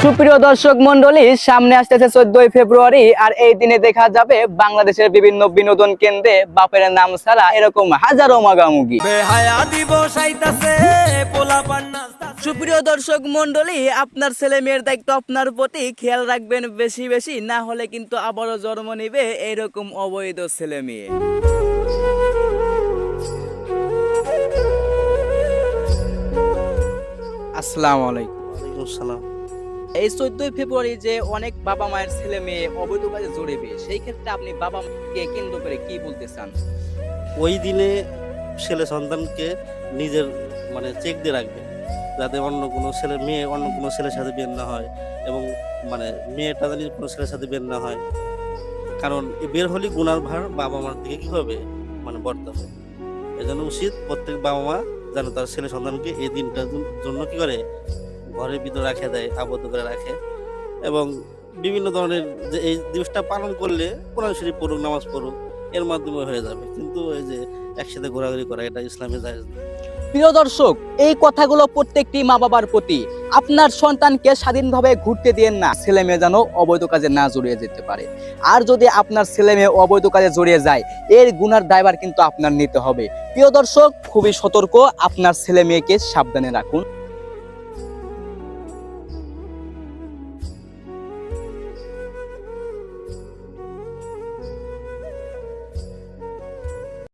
সুপ্রিয় দর্শক মন্ডলী, সামনে আসতেছে 14ই ফেব্রুয়ারি। আর এই দিনে দেখা যাবে বাংলাদেশের বিভিন্ন বিনোদন কেন্দ্রে বাপের নাম ছাড়া এরকম হাজারো মাগামুগি। সুপ্রিয় দর্শক মন্ডলী, আপনার ছেলে মেয়ের দায়িত্ব আপনার প্রতি, খেয়াল রাখবেন বেশি বেশি, না হলে কিন্তু আবারও জন্ম নিবে এরকম অবৈধ ছেলে মেয়ে। আসসালামু আলাইকুম। সালাম। এই 14ই ফেব্রুয়ারি যে অনেক বাবা মায়ের ছেলে মেয়ে অবৈধ কাজে জড়িবে, সেই ক্ষেত্রে আপনি বাবা মাকে কেন্দ্র করে কি বলতে চান? ওই দিনে ছেলে সন্তানকে নিজের চেক দিয়ে রাখবে, যাতে অন্য কোনো ছেলের সাথে বিয়ে না হয়, এবং মেয়েটা জানি কোনো ছেলের সাথে বিয়ে না হয়। কারণ বের হলে গুনার ভার বাবা মার দিকে কি হবে বর্তাবে। এজন্য উচিত প্রত্যেক বাবা মা যেন তার ছেলে সন্তানকে এই দিনটার জন্য কি করে, ঘরের ভিতরে রাখে দেয়, আবদ্ধ করে রাখে। এবং বিভিন্ন ধরনের যে এই দিবসটা পালন করলে কোরআন শরীফ পড়ুক, নামাজ পড়ুক, এর মাধ্যমে হয়ে যাবে। কিন্তু এই যে একসাথে ঘোরাঘুরি করা, এটা ইসলামে জায়েজ না। প্রিয় দর্শক, এই কথাগুলো প্রত্যেকটি মা বাবার প্রতি। আপনার সন্তানকে স্বাধীনভাবে ঘুরতে দিয়েন না, ছেলে মেয়ে যেন অবৈধ কাজে না জড়িয়ে যেতে পারে। আর যদি আপনার ছেলে মেয়ে অবৈধ কাজে জড়িয়ে যায়, এর গুনার দায়ভার কিন্তু আপনার নিতে হবে। প্রিয় দর্শক, খুবই সতর্ক, আপনার ছেলে মেয়েকে সাবধানে রাখুন।